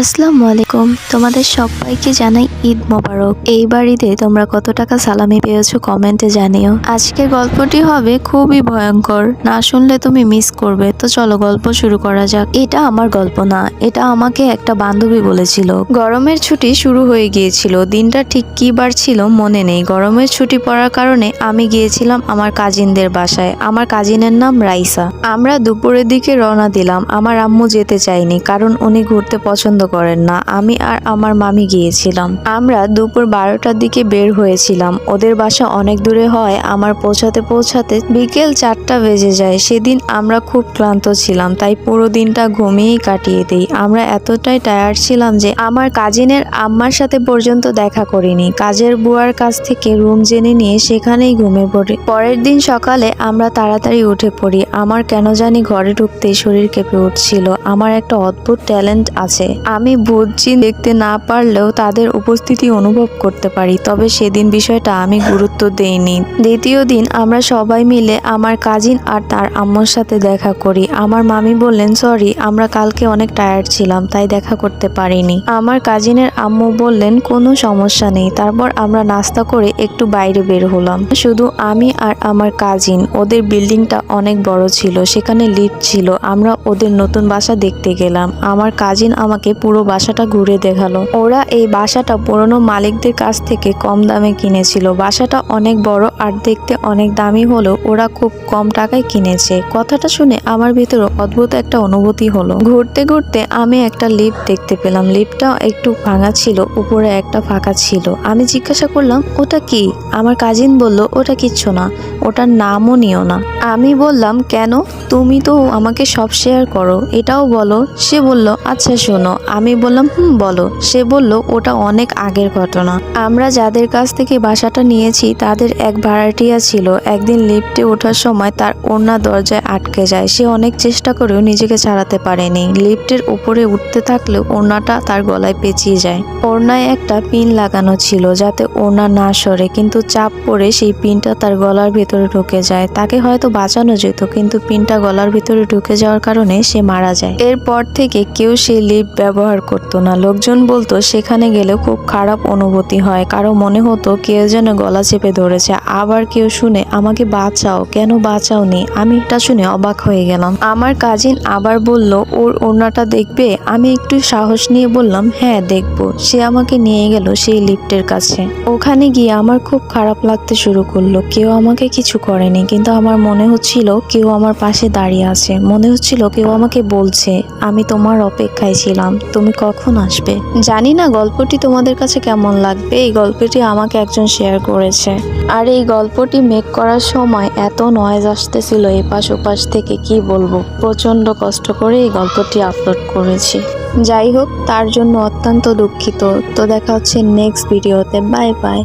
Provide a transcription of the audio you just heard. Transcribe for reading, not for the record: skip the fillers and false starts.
আসসালামু আলাইকুম, তোমাদের সবাইকে জানাই ঈদ মোবারক। এইবার ঈদে তোমরা কত টাকা সালামি পেয়েছো কমেন্টে জানিও। আজকের গল্পটি হবে খুবই ভয়ঙ্কর, না শুনলে তুমি মিস করবে। তো চলো গল্প শুরু করা যাক। এটা আমার গল্প না, এটা আমাকে একটা বান্ধবী বলেছিল। গরমের ছুটি শুরু হয়ে গিয়েছিল, দিনটা ঠিক কি বার ছিল মনে নেই। গরমের ছুটি পড়ার কারণে আমি গিয়েছিলাম আমার কাজিনদের বাসায়। আমার কাজিনের নাম রাইসা। আমরা দুপুরের দিকে রওনা দিলাম। আমার আম্মু যেতে চায়নি, কারণ উনি ঘুরতে পছন্দ করেন না। আমি আর আমার মামি গিয়েছিলাম। আমরা দুপুর 12টার দিকে বের হয়েছিলাম। ওদের বাসা অনেক দূরে হয়, আমার পৌঁছাতে পৌঁছাতে বিকেল 4টা বেজে যায়। সেদিন আমরা খুব ক্লান্ত ছিলাম, তাই পুরো দিনটা ঘুমিয়েই কাটিয়ে দিই। আমরা এতটাই টায়ার্ড ছিলাম যে আমার কাজিনের আম্মার সাথে পর্যন্ত দেখা করিনি। কাজের বুয়ার কাছ থেকে রুম জেনে নিয়ে সেখানেই ঘুমিয়ে পড়ি। পরের দিন সকালে আমরা তাড়াতাড়ি উঠে পড়ি। আমার কেন জানি ঘরে ঢুকতেই শরীর কেঁপে উঠছিল। আমার একটা অদ্ভুত ট্যালেন্ট আছে, আমি ভূত জিন দেখতে না পারলেও তাদের উপস্থিতি অনুভব করতে পারি। তবে সেদিন বিষয়টা আমি গুরুত্ব দেইনি। দ্বিতীয় দিন আমরা সবাই মিলে আমার কাজিন আর তার আম্মুর সাথে দেখা করি। আমার মামি বললেন সরি, আমরা কালকে অনেক টায়ার্ড ছিলাম তাই দেখা করতে পারিনি। আমার কাজিনের আম্মু বললেন কোনো সমস্যা নেই। তারপর আমরা নাস্তা করে একটু বাইরে বের হলাম, শুধু আমি আর আমার কাজিন। ওদের বিল্ডিংটা অনেক বড় ছিল, সেখানে লিফট ছিল। আমরা ওদের নতুন বাসা দেখতে গেলাম। আমার কাজিন আমাকে পুরো বাসাটা ঘুরে দেখালো। ওরা এই বাসাটা পুরনো মালিকদের কাছ থেকে কম দামে কিনেছিল। বাসাটা অনেক বড় আর দেখতে অনেক দামি হলেও ওরা খুব কম টাকায় কিনেছে। কথাটা শুনে আমার ভিতরে অদ্ভুত একটা অনুভূতি হলো। ঘুরতে ঘুরতে আমি একটা লিফট দেখতে পেলাম। লিফটটা একটু ভাঙা ছিল, উপরে একটা ফাঁকা ছিল। আমি জিজ্ঞাসা করলাম ওটা কি? আমার কাজিন বলল ওটা কিচ্ছু না, ওটার নামও নিও না। আমি বললাম কেন? তুমি তো আমাকে সব শেয়ার করো, এটাও বলো। সে বলল আচ্ছা শোনো। আমি বললাম বলো। সে বলল ওটা অনেক আগের ঘটনা। আমরা যাদের কাছ থেকে বাসাটা নিয়েছি তাদের এক ভাড়াটিয়া ছিল। একদিন লিফটে ওঠার সময় তার ওড়না দরজায় আটকে যায়। সে অনেক চেষ্টা করেও নিজেকে ছাড়াতে পারেনি। লিফটের উপরে উঠতে থাকলেও ওড়নাটা তার গলায় পেঁচিয়ে যায়। ওড়নায় একটা পিন লাগানো ছিল যাতে ওড়না না সরে, কিন্তু চাপ পড়ে সেই পিনটা তার গলার ভিতরে ঢুকে যায়। তাকে হয়তো বাঁচানো যেত, কিন্তু পিনটা গলার ভিতরে ঢুকে যাওয়ার কারণে সে মারা যায়। এরপর থেকে কেউ সেই লিফট ব্যবহার করতো না। লোকজন বলতো সেখানে গেলে খুব খারাপ অনুভূতি হয়, কারো মনে হতো কেউ যেন গলা চেপে ধরেছে। আবার কেউ শুনে আমাকে বাঁচাও, কেন বাঁচাওনি? আমি এটা শুনে অবাক হয়ে গেলাম। আমার কাজিন আবার বলল ওর ওড়নাটা দেখবে? আমি একটু সাহস নিয়ে বললাম হ্যাঁ দেখবো। সে আমাকে নিয়ে গেল সেই লিফটের কাছে। ওখানে গিয়ে আমার খুব খারাপ লাগতে শুরু করলো। কেউ আমাকে কিছু করেনি, কিন্তু আমার মনে হচ্ছিল কেউ আমার পাশে দাঁড়িয়ে আছে। মনে হচ্ছিল কেউ আমাকে বলছে আমি তোমার অপেক্ষায় ছিলাম, তুমি কখন আসবে। জানি না গল্পটি তোমাদের কাছে কেমন লাগবে। এই গল্পটি আমাকে একজন শেয়ার করেছে, আর এই গল্পটি মেক করার সময় এত নয়েজ আসতেছিল এপাশ ওপাশ থেকে, কি বলবো। প্রচন্ড কষ্ট করে এই গল্পটি আপলোড করেছি। যাই হোক, তার জন্য অত্যন্ত দুঃখিত। তো দেখা হচ্ছে নেক্সট ভিডিওতে। Bye bye.